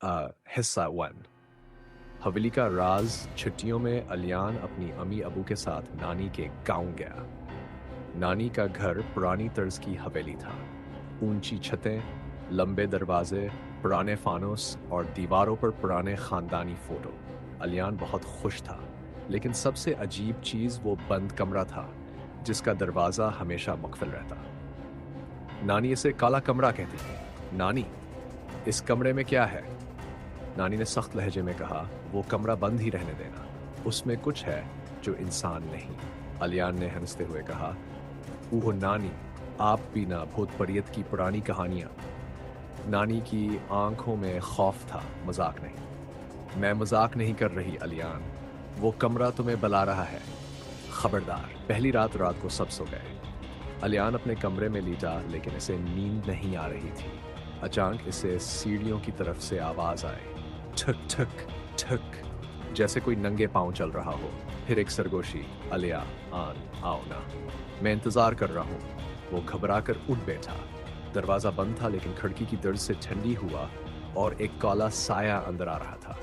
हिस्सा 1। हवेली का राज। छुट्टियों में अलियान अपनी अम्मी अबू के साथ नानी के गांव गया। नानी का घर पुरानी तर्ज की हवेली था। ऊंची छतें, लंबे दरवाजे, पुराने फानूस और दीवारों पर पुराने खानदानी फोटो। अलियान बहुत खुश था, लेकिन सबसे अजीब चीज वो बंद कमरा था, जिसका दरवाजा हमेशा मुक़फ़िल रहता। नानी इसे काला कमरा कहती थी। नानी, इस कमरे में क्या है? नानी ने सख्त लहजे में कहा, वो कमरा बंद ही रहने देना। उसमें कुछ है जो इंसान नहीं। अलियान ने हंसते हुए कहा, ओह नानी, आप भी ना भूत परियत की पुरानी कहानियां। नानी की आंखों में खौफ था, मजाक नहीं। मैं मजाक नहीं कर रही अलियान, वो कमरा तुम्हें बुला रहा है। खबरदार। पहली रात को सब सो गए। अलियान अपने कमरे में लेटा, लेकिन इसे नींद नहीं आ रही थी। अचानक इसे सीढ़ियों की तरफ से आवाज आई, ठक ठक ठक, जैसे कोई नंगे पांव चल रहा हो। फिर एक सरगोशी, अलिया, आन, आओ ना, मैं इंतजार कर रहा हूं। वो घबरा कर उठ बैठा। दरवाजा बंद था, लेकिन खिड़की की दर्द से ठंडी हुआ और एक काला साया अंदर आ रहा था।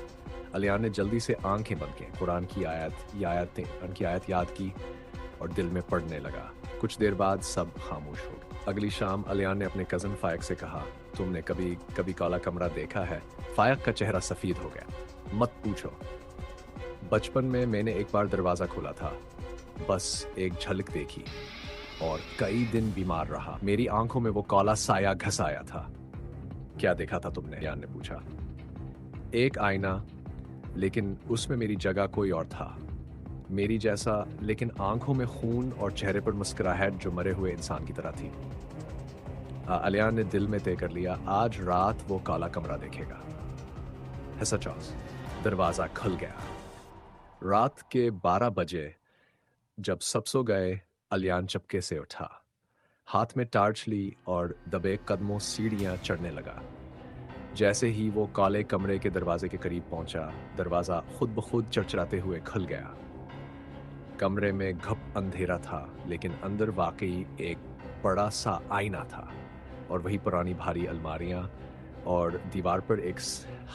अलियान ने जल्दी से आंखें बंद की, कुरान की आयत याद की और दिल में पढ़ने लगा। कुछ देर बाद सब खामोश हो गए। अगली शाम अलियान ने अपने कजन फायक से कहा, तुमने कभी कभी काला कमरा देखा है? फायक का चेहरा सफेद हो गया। मत पूछो। बचपन में मैंने एक बार दरवाजा खोला था, बस एक झलक देखी और कई दिन बीमार रहा। मेरी आंखों में वो काला साया घस आया था। क्या देखा था तुमने? अलियान ने पूछा। एक आईना, लेकिन उसमें मेरी जगह कोई और था। मेरी जैसा, लेकिन आंखों में खून और चेहरे पर मुस्कुराहट जो मरे हुए इंसान की तरह थी। अलियान ने दिल में तय कर लिया, आज रात वो काला कमरा देखेगा। हिस्सा 4। दरवाजा खुल गया। रात के 12 बजे जब सब सो गए, अलियान चपके से उठा। हाथ में टार्च ली और दबे कदमों सीढ़ियां चढ़ने लगा। जैसे ही वो काले कमरे के दरवाजे के करीब पहुंचा, दरवाजा खुद ब खुद चरचराते हुए खुल गया। कमरे में घप अंधेरा था, लेकिन अंदर वाकई एक बड़ा सा आईना था और वही पुरानी भारी अलमारियां और दीवार पर एक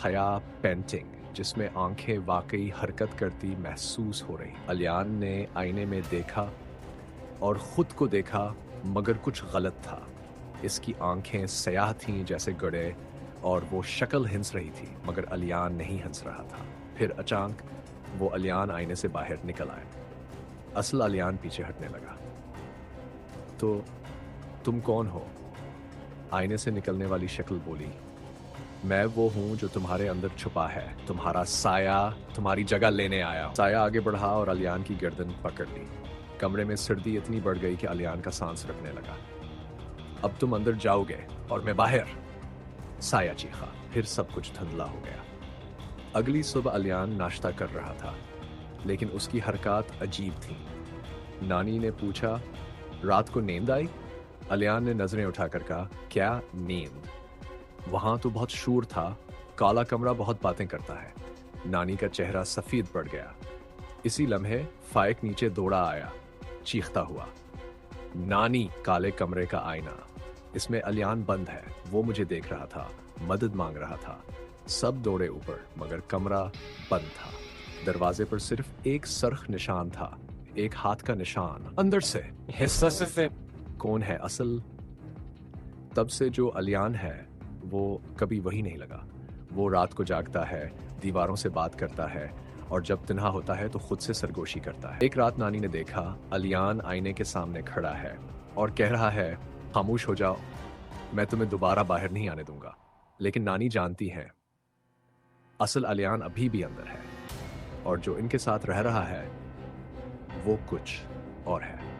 हया पेंटिंग, जिसमें आंखें वाकई हरकत करती महसूस हो रही। अलियान ने आईने में देखा और खुद को देखा, मगर कुछ गलत था। इसकी आंखें स्याह थीं जैसे गड़े और वो शक्ल हंस रही थी, मगर अलियान नहीं हंस रहा था। फिर अचानक वो अलियान आईने से बाहर निकल आया। असल अलियान पीछे हटने लगा। तो तुम कौन हो? आईने से निकलने वाली शक्ल बोली, मैं वो हूं जो तुम्हारे अंदर छुपा है। तुम्हारा साया तुम्हारी जगह लेने आया। साया आगे बढ़ा और अलियान की गर्दन पकड़ ली। कमरे में सर्दी इतनी बढ़ गई कि अलियान का सांस रुकने लगा। अब तुम अंदर जाओगे और मैं बाहर, साया चीखा। फिर सब कुछ धुंधला हो गया। अगली सुबह अलियान नाश्ता कर रहा था, लेकिन उसकी हरकत अजीब थी। नानी ने पूछा, रात को नींद आई? अलियान ने नजरें उठाकर कहा, क्या नींद? वहां तो बहुत शोर था। काला कमरा बहुत बातें करता है। नानी का चेहरा सफेद पड़ गया। इसी लम्हे फाइक नीचे दौड़ा आया, चीखता हुआ, नानी! काले कमरे का आईना, इसमें अलियान बंद है। वो मुझे देख रहा था, मदद मांग रहा था। सब दौड़े ऊपर, मगर कमरा बंद था। दरवाजे पर सिर्फ एक सरख निशान था, एक हाथ का निशान। अंदर से हिस्सा से। कौन है असल? तब से जो अलियान है, वो कभी वही नहीं लगा। वो रात को जागता है, दीवारों से बात करता है और जब तन्हा होता है तो खुद से सरगोशी करता है। एक रात नानी ने देखा, अलियान आईने के सामने खड़ा है और कह रहा है, खामोश हो जाओ, मैं तुम्हें दोबारा बाहर नहीं आने दूंगा। लेकिन नानी जानती है, असल अलियान अभी भी अंदर है और जो इनके साथ रह रहा है वो कुछ और है।